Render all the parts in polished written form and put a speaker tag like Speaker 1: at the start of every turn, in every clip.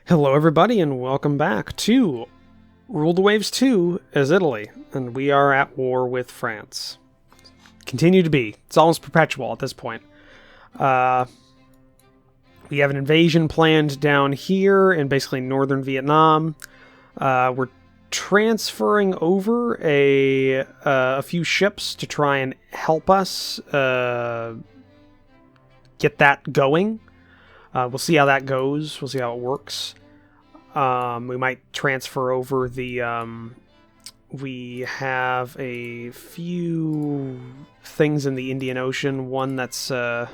Speaker 1: Hello everybody and welcome back to Rule the Waves 2 as Italy, and we are at war with France. Continue to be. It's almost perpetual at this point. We have an invasion planned down here in basically northern Vietnam. We're transferring over a few ships to try and help us get that going. We'll see how that goes. We'll see how it works. We might transfer over the... we have a few things in the Indian Ocean. One that's... one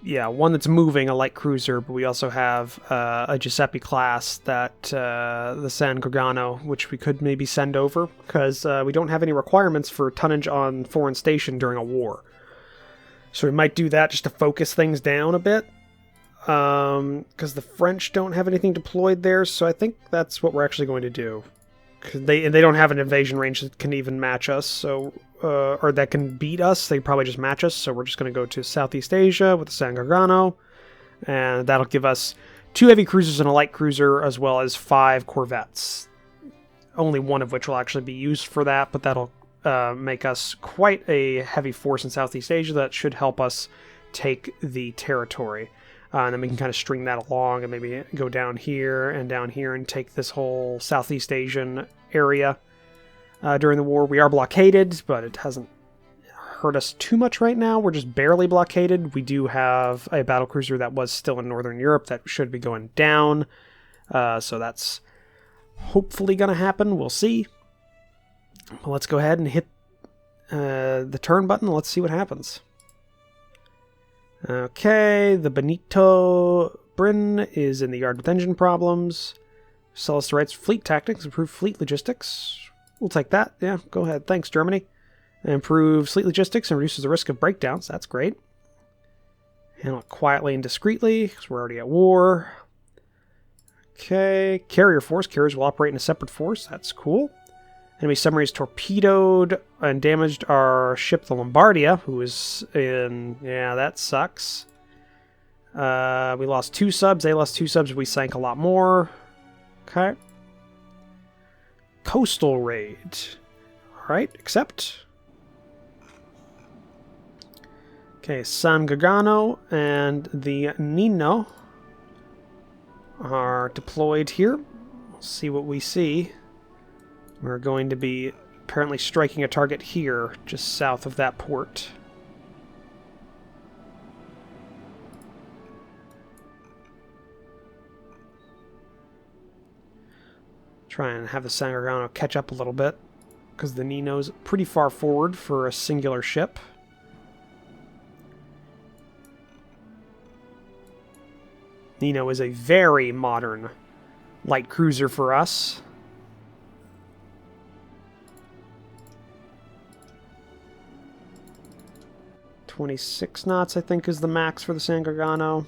Speaker 1: that's moving, a light cruiser, but we also have a Giuseppe class that the San Gargano, which we could maybe send over, because we don't have any requirements for tonnage on foreign station during a war. So we might do that just to focus things down a bit, because the French don't have anything deployed there, so I think that's what we're actually going to do. Cause they don't have an invasion range that can even match us, so or that can beat us. They probably just match us, so we're just going to go to Southeast Asia with the San Gargano, and that'll give us 2 heavy cruisers and a light cruiser, as well as 5 corvettes. Only one of which will actually be used for that, but that'll make us quite a heavy force in Southeast Asia that should help us take the territory. And then we can kind of string that along and maybe go down here and take this whole Southeast Asian area during the war. We are blockaded, but it hasn't hurt us too much right now. We're just barely blockaded. We do have a battlecruiser that was still in Northern Europe that should be going down. So that's hopefully going to happen. We'll see. Well, let's go ahead and hit the turn button. Let's see what happens. Okay, the Benito Bryn is in the yard with engine problems. Sell us the rights fleet tactics, improve fleet logistics. We'll take that. Yeah, go ahead. Thanks, Germany. Improves fleet logistics and reduces the risk of breakdowns. That's great. Handle it quietly and discreetly, because we're already at war. Okay, carrier force. Carriers will operate in a separate force. That's cool. Enemy submarines torpedoed and damaged our ship, the Lombardia, who is in... Yeah, that sucks. We lost 2 subs. They lost 2 subs. We sank a lot more. Okay. Coastal raid. Alright, accept. Okay, San Gargano and the Nino are deployed here. We'll see what we see. We're going to be apparently striking a target here, just south of that port. Try and have the San Gargano catch up a little bit, because the Nino's pretty far forward for a singular ship. Nino is a very modern light cruiser for us. .26 knots, I think, is the max for the San Gargano.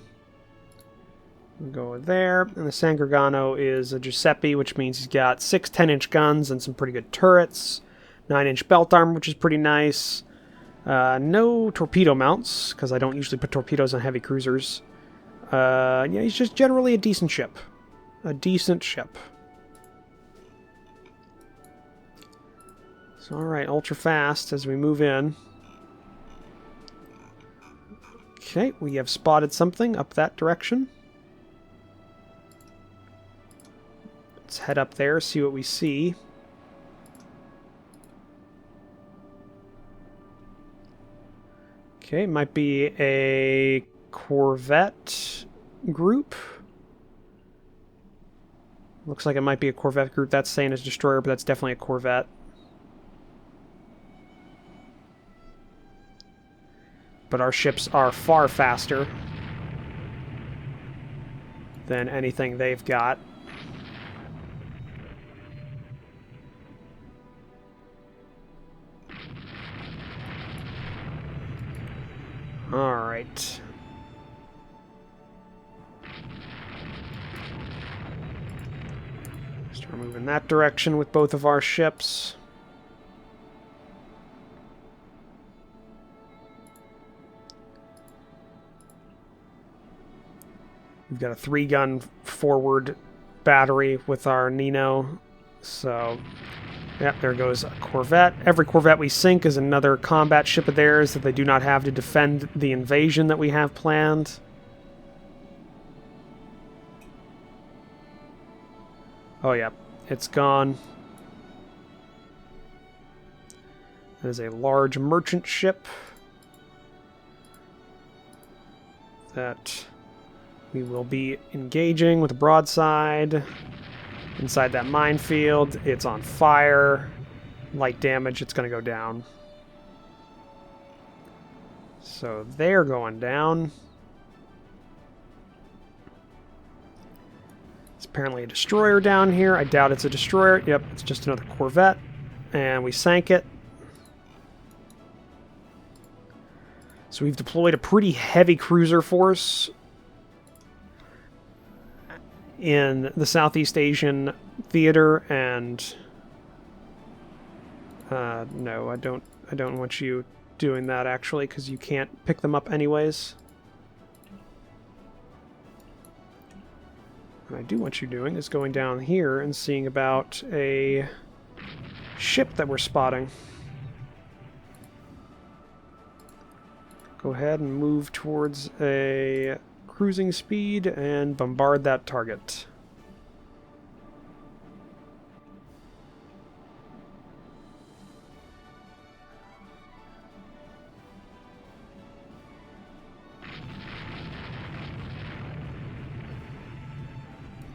Speaker 1: We'll go there. And the San Gargano is a Giuseppe, which means he's got 6 10-inch guns and some pretty good turrets. 9-inch belt armor, which is pretty nice. No torpedo mounts, because I don't usually put torpedoes on heavy cruisers. Yeah, he's just generally a decent ship. A decent ship. So, alright, ultra fast as we move in. Okay, we have spotted something up that direction. Let's head up there, see what we see. Okay, might be a Corvette group. Looks like it might be a Corvette group. That's saying it's destroyer, but that's definitely a Corvette. But our ships are far faster than anything they've got. Alright. Start moving that direction with both of our ships. We've got a 3-gun forward battery with our Nino. So, yeah, there goes a corvette. Every corvette we sink is another combat ship of theirs that they do not have to defend the invasion that we have planned. Oh, yeah, it's gone. It is a large merchant ship that we will be engaging with a broadside. Inside that minefield, it's on fire. Light damage, it's going to go down. So they're going down. It's apparently a destroyer down here. I doubt it's a destroyer. Yep, it's just another corvette. And we sank it. So we've deployed a pretty heavy cruiser force in the Southeast Asian theater, and no, I don't want you doing that actually, because you can't pick them up anyways. What I do want you doing is going down here and seeing about a ship that we're spotting. Go ahead and move towards a cruising speed and bombard that target.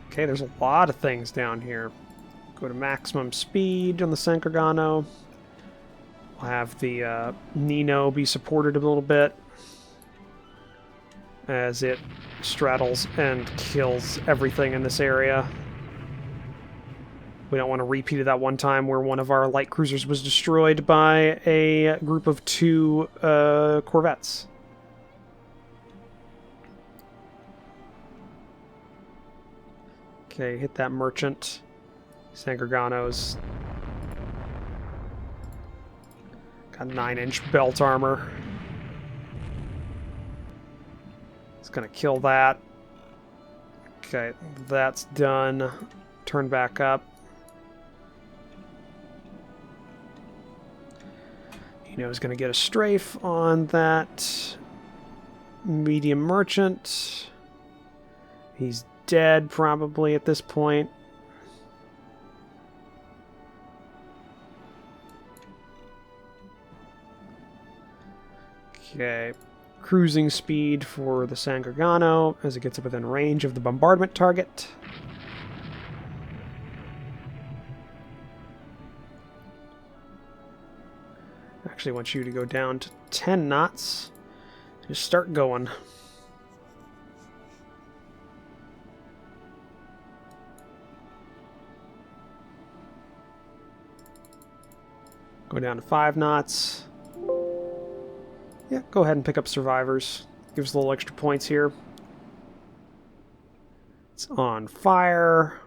Speaker 1: Okay, there's a lot of things down here. Go to maximum speed on the San Gargano. We'll have the Nino be supported a little bit as it straddles and kills everything in this area. We don't want to repeat that one time where one of our light cruisers was destroyed by a group of 2 corvettes. Okay, hit that merchant. San Gargano's got 9-inch belt armor. It's gonna kill that. Okay, that's done. Turn back up. You know, he's gonna get a strafe on that medium merchant. He's dead probably at this point. Okay. Cruising speed for the San Gargano as it gets within range of the bombardment target. I actually want you to go down to 10 knots. Just start going. Go down to 5 knots. Yeah, go ahead and pick up survivors. Give us a little extra points here. It's on fire.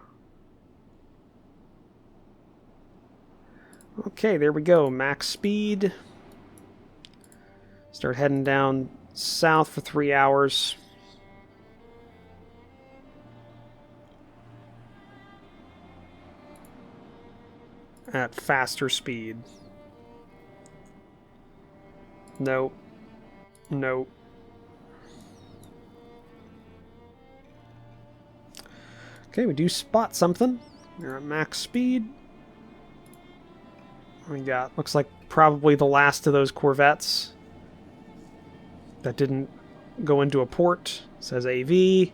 Speaker 1: Okay, there we go. Max speed. Start heading down south for 3 hours. At faster speed. Nope. Nope. Okay, we do spot something. We're at max speed. We got, looks like probably the last of those corvettes that didn't go into a port. It says AV.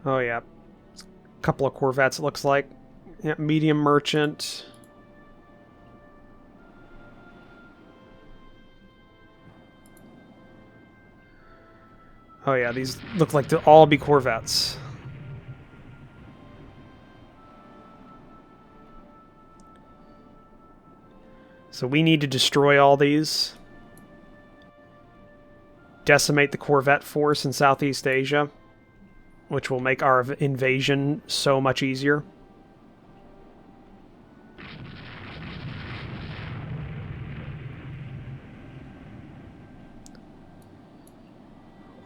Speaker 1: Oh yeah. A couple of corvettes it looks like. Yeah, medium merchant. Oh yeah, these look like to all be corvettes. So we need to destroy all these. Decimate the corvette force in Southeast Asia, which will make our invasion so much easier.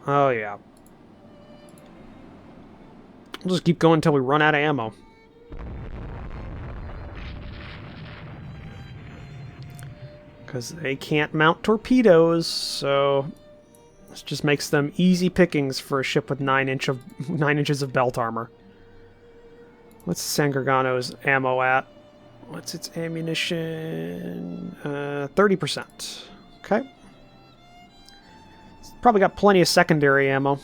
Speaker 1: Oh, yeah. We'll just keep going until we run out of ammo. Because they can't mount torpedoes, so this just makes them easy pickings for a ship with 9 inches of belt armor. What's San Gargano's ammo at? What's its ammunition? 30%. Okay. It's probably got plenty of secondary ammo.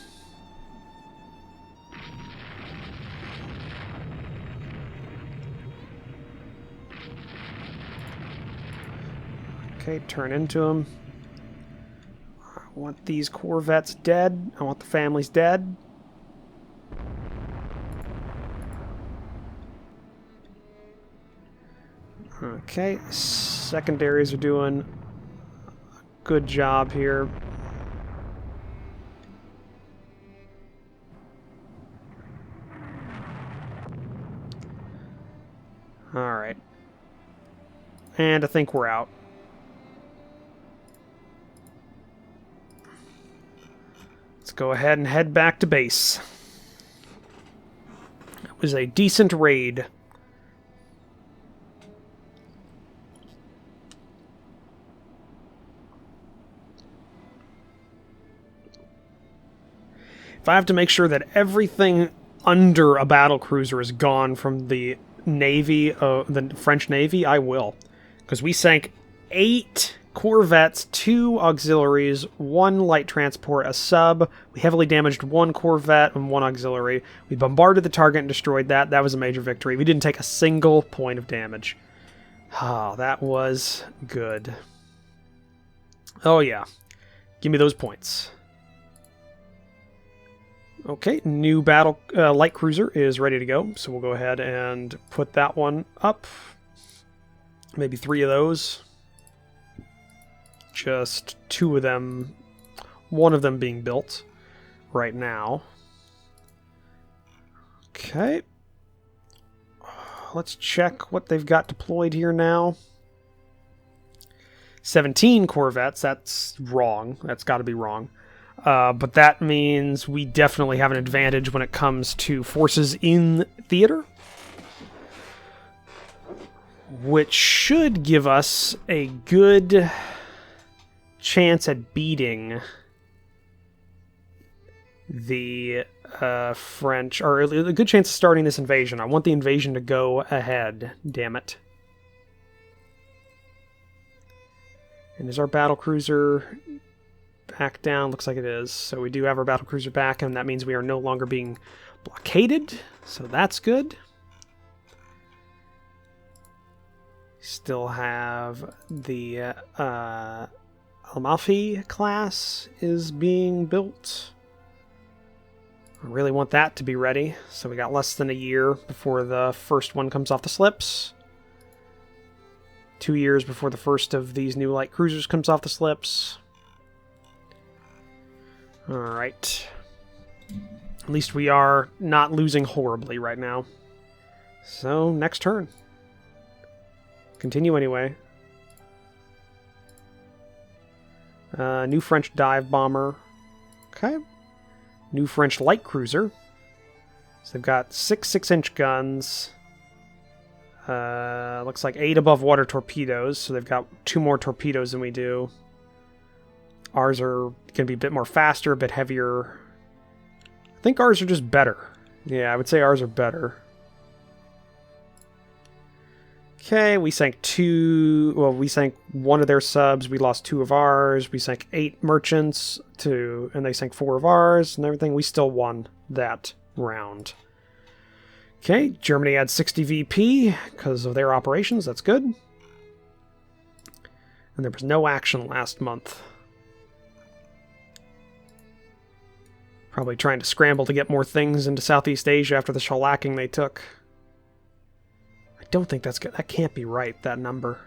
Speaker 1: Okay, turn into them. I want these corvettes dead. I want the families dead. Okay, secondaries are doing a good job here. Alright. And I think we're out. Let's go ahead and head back to base. It was a decent raid. If I have to make sure that everything under a battlecruiser is gone from the Navy, the French Navy, I will. Because we sank 8 corvettes, 2 auxiliaries, 1 light transport, a sub. We heavily damaged 1 corvette and 1 auxiliary. We bombarded the target and destroyed that. That was a major victory. We didn't take a single point of damage. Ah, that was good. Oh yeah. Give me those points. Okay, new battle light cruiser is ready to go, so we'll go ahead and put that one up. Maybe 3 of those. Just 2 of them, 1 of them being built right now. Okay. Let's check what they've got deployed here now. 17 corvettes, that's wrong. That's got to be wrong. But that means we definitely have an advantage when it comes to forces in theater, which should give us a good chance at beating the French, or a good chance of starting this invasion. I want the invasion to go ahead, damn it. And is our battlecruiser back down? Looks like it is. So we do have our battlecruiser back, and that means we are no longer being blockaded. So that's good. Still have the Amalfi class is being built. I really want that to be ready. So we got less than a year before the first one comes off the slips. 2 years before the first of these new light cruisers comes off the slips. Alright. At least we are not losing horribly right now. So, next turn. Continue anyway. New French dive bomber. Okay. New French light cruiser. So they've got 6 6-inch guns. Looks like 8 above water torpedoes, so they've got 2 more torpedoes than we do. Ours are going to be a bit more faster, a bit heavier. I think ours are just better. Yeah, I would say ours are better. Okay, we sank 2... Well, we sank 1 of their subs. We lost 2 of ours. We sank 8 merchants, and they sank 4 of ours and everything. We still won that round. Okay, Germany had 60 VP because of their operations. That's good. And there was no action last month. Probably trying to scramble to get more things into Southeast Asia after the shellacking they took. I don't think that's good. That can't be right, that number.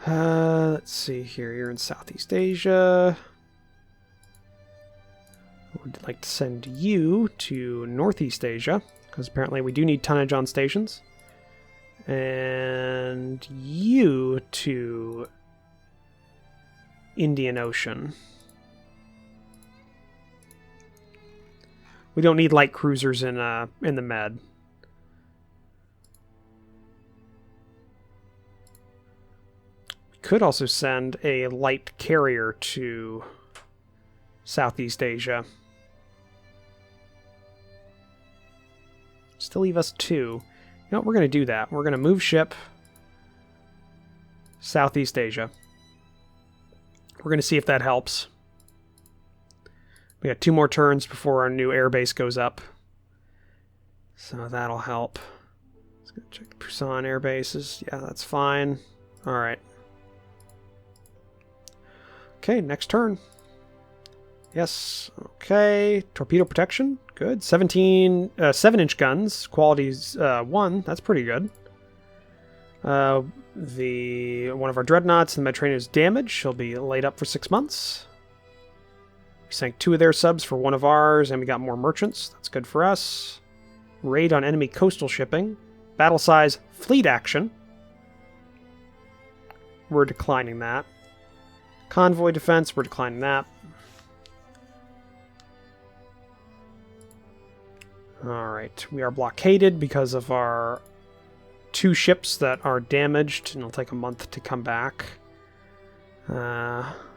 Speaker 1: Let's see here. You're in Southeast Asia. Would like to send you to Northeast Asia, because apparently we do need tonnage on stations. And you to Indian Ocean. We don't need light cruisers in the Med. We could also send a light carrier to Southeast Asia. Still leave us 2. You know what? We're going to do that. We're going to move ship Southeast Asia. We're going to see if that helps. We got 2 more turns before our new airbase goes up. So that'll help. Let's go check the Busan air bases. Yeah, that's fine. Alright. Okay, next turn. Yes, okay. Torpedo protection. Good. 7-inch guns. Quality's 1. That's pretty good. One of our dreadnoughts in the Mediterranean is damaged. She'll be laid up for 6 months. We sank 2 of their subs for 1 of ours, and we got more merchants. That's good for us. Raid on enemy coastal shipping. Battle size fleet action. We're declining that. Convoy defense, we're declining that. Alright, we are blockaded because of our 2 ships that are damaged, and it'll take a month to come back.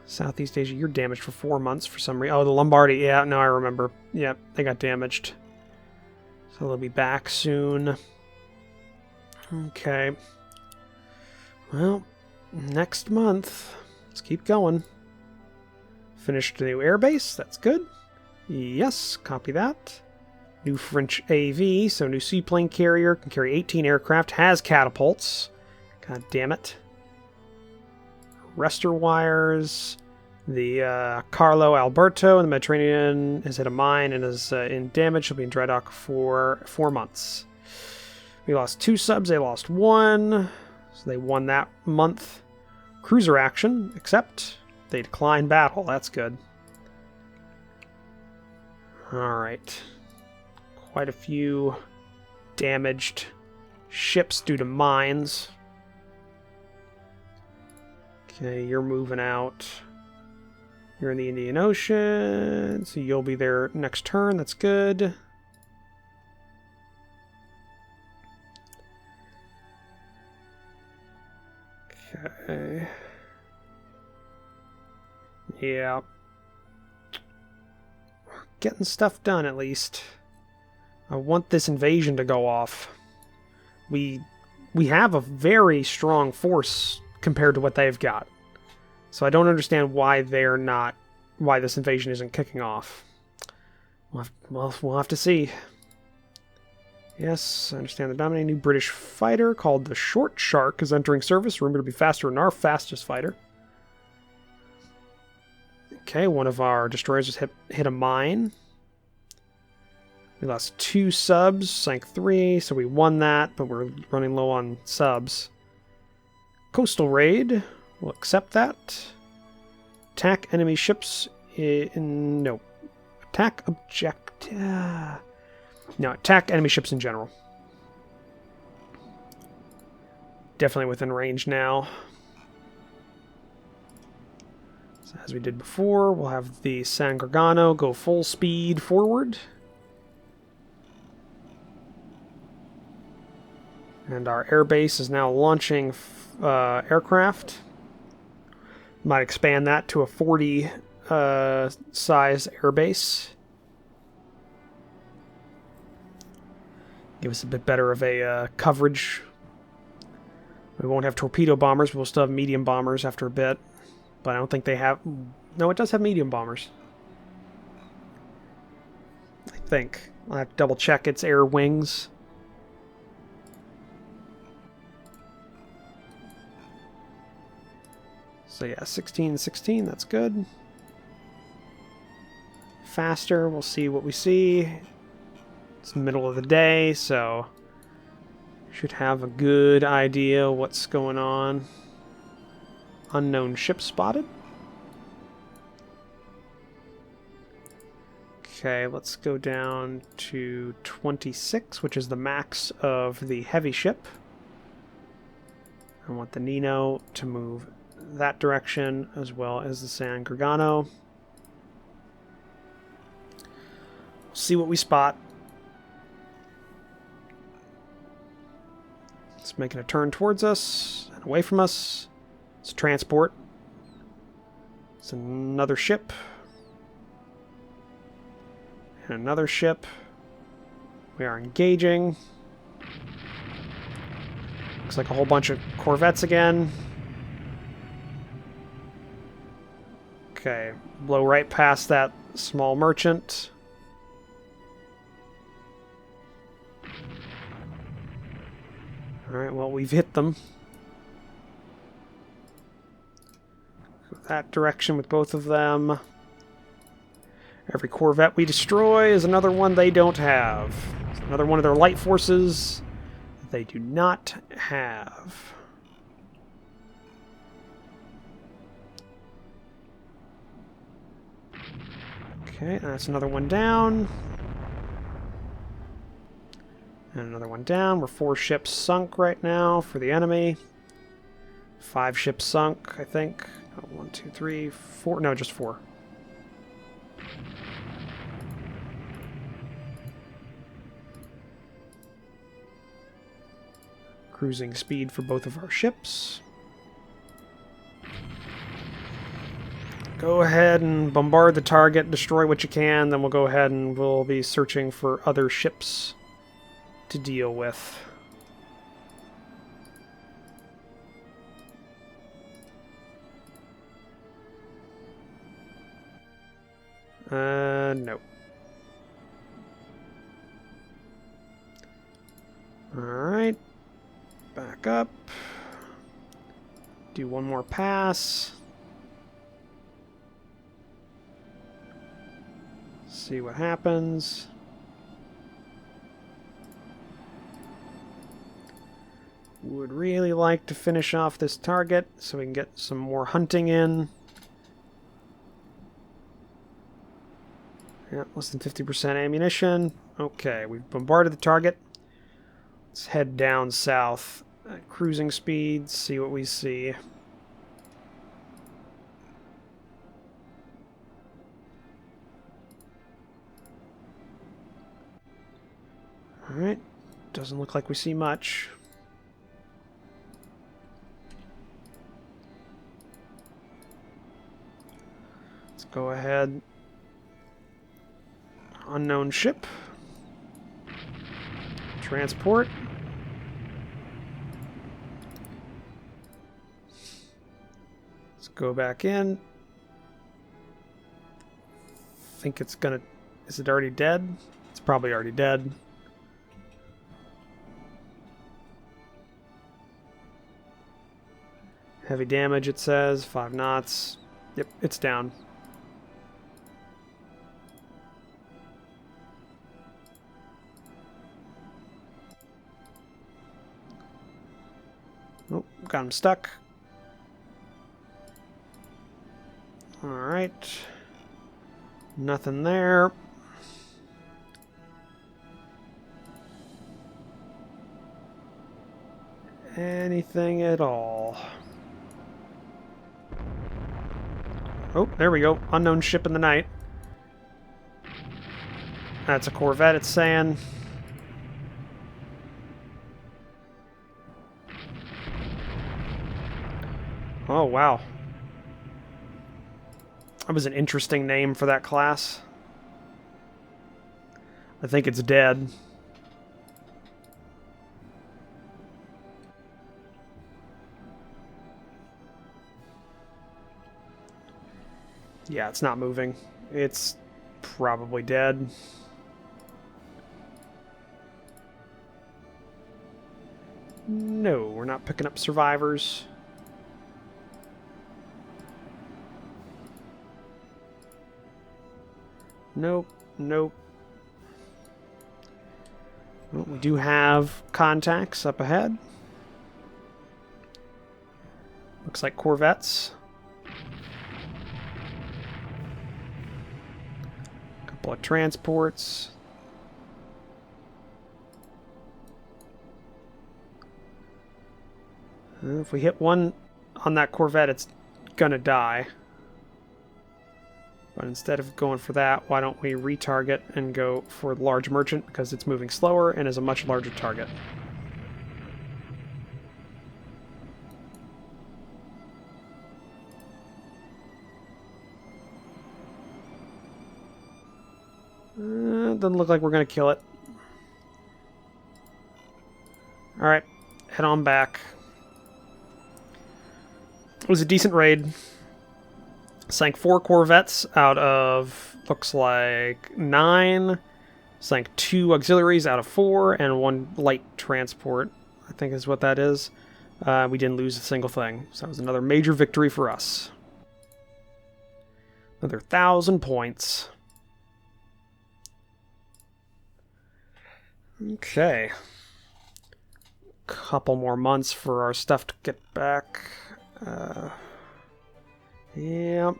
Speaker 1: Southeast Asia, you're damaged for 4 months for some reason. Oh, the Lombardy, yeah, no, I remember. Yep, they got damaged. So they'll be back soon. Okay. Well, next month, let's keep going. Finished the new airbase, that's good. Yes, copy that. New French AV, so new seaplane carrier, can carry 18 aircraft, has catapults. God damn it. Arrestor wires. The Carlo Alberto in the Mediterranean has hit a mine and is in damage. She'll be in dry dock for 4 months. We lost 2 subs, they lost 1. So they won that month. Cruiser action, except they decline battle. That's good. Alright. Quite a few damaged ships due to mines. Okay, you're moving out. You're in the Indian Ocean, so you'll be there next turn. That's good. Okay. Yeah. We're getting stuff done, at least. I want this invasion to go off. We have a very strong force compared to what they've got. So I don't understand why why this invasion isn't kicking off. We'll have to see. Yes, I understand the dominating new British fighter called the Short Shark is entering service, rumored to be faster than our fastest fighter. Okay, one of our destroyers just hit a mine. We lost 2 subs, sank 3, so we won that, but we're running low on subs. Coastal raid. We'll accept that. Attack enemy ships in... No. Attack object... No, attack enemy ships in general. Definitely within range now. So as we did before, we'll have the San Gargano go full speed forward. And our airbase is now launching aircraft. Might expand that to a 40 size airbase. Give us a bit better of a coverage. We won't have torpedo bombers, but we'll still have medium bombers after a bit. But I don't think they have... No, it does have medium bombers. I think. I'll have to double check its air wings. So yeah, 16, that's good. Faster, we'll see what we see. It's the middle of the day, so should have a good idea what's going on. Unknown ship spotted. Okay, let's go down to 26, which is the max of the heavy ship. I want the Nino to move that direction as well as the San Gargano. See what we spot. It's making a turn towards us and away from us. It's a transport. It's another ship. And another ship. We are engaging. Looks like a whole bunch of corvettes again. Okay, blow right past that small merchant. Alright, well, we've hit them. Go that direction with both of them. Every corvette we destroy is another one they don't have. It's another one of their light forces that they do not have. Okay, that's another one down. And another one down. We're 4 ships sunk right now for the enemy. 5 ships sunk, I think. 1, 2, 3, 4. No, just 4. Cruising speed for both of our ships. Go ahead and bombard the target, destroy what you can, then we'll go ahead and we'll be searching for other ships to deal with. No. Alright. Back up. Do one more pass. See what happens. Would really like to finish off this target so we can get some more hunting in. Yeah, less than 50% ammunition. Okay, we've bombarded the target. Let's head down south at cruising speed, see what we see. Alright, doesn't look like we see much. Let's go ahead. Unknown ship. Transport. Let's go back in. Think it's gonna... Is it already dead? It's probably already dead. Heavy damage, it says. 5 knots. Yep, it's down. Oh, got him stuck. Alright. Nothing there. Anything at all. Oh, there we go. Unknown ship in the night. That's a corvette, it's saying. Oh, wow. That was an interesting name for that class. I think it's dead. Yeah, it's not moving. It's probably dead. No, we're not picking up survivors. Nope, nope. Well, we do have contacts up ahead. Looks like corvettes. Couple of transports. If we hit one on that Corvette, it's gonna die. But instead of going for that, why don't we retarget and go for the large merchant, because it's moving slower and is a much larger target. Doesn't look like we're going to kill it. Alright, head on back. It was a decent raid. Sank 4 corvettes out of, looks like, 9. Sank 2 auxiliaries out of 4, and 1 light transport, I think is what that is. We didn't lose a single thing, so that was another major victory for us. Another 1,000 points. Okay. Couple more months for our stuff to get back. Yep.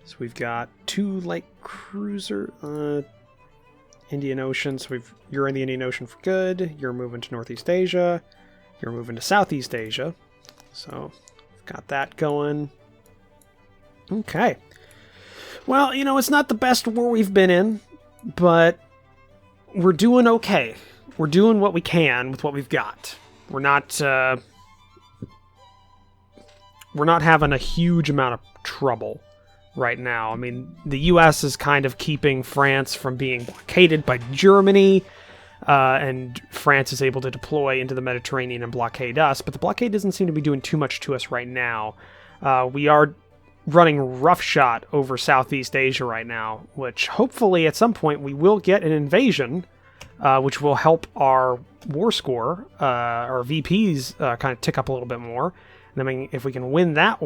Speaker 1: So we've got 2 light cruiser, Indian Ocean. So you're in the Indian Ocean for good. You're moving to Northeast Asia. You're moving to Southeast Asia. So we've got that going. Okay. Well, you know, it's not the best war we've been in, but we're doing okay. We're doing what we can with what we've got. We're not having a huge amount of trouble right now. I mean, the U.S. is kind of keeping France from being blockaded by Germany, and France is able to deploy into the Mediterranean and blockade us, but the blockade doesn't seem to be doing too much to us right now. We are running roughshod over Southeast Asia right now, which hopefully at some point we will get an invasion, which will help our war score, our VPs kind of tick up a little bit more. And I mean, if we can win that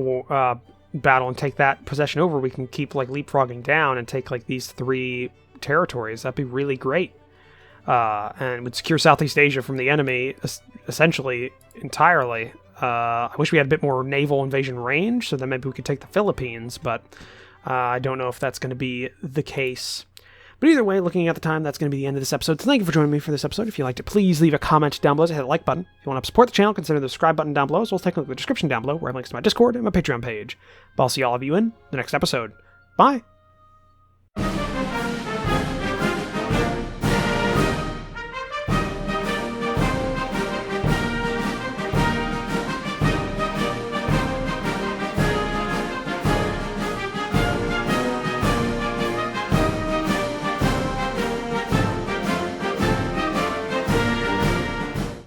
Speaker 1: battle and take that possession over, we can keep like leapfrogging down and take like these 3 territories. That'd be really great. And would secure Southeast Asia from the enemy essentially entirely. I wish we had a bit more naval invasion range, so then maybe we could take the Philippines, but I don't know if that's going to be the case. But either way, looking at the time, that's going to be the end of this episode. So thank you for joining me for this episode. If you liked it, please leave a comment down below. Hit the like button. If you want to support the channel, consider the subscribe button down below, as well as take a look at the description down below, where I have links to my Discord and my Patreon page. But I'll see all of you in the next episode. Bye!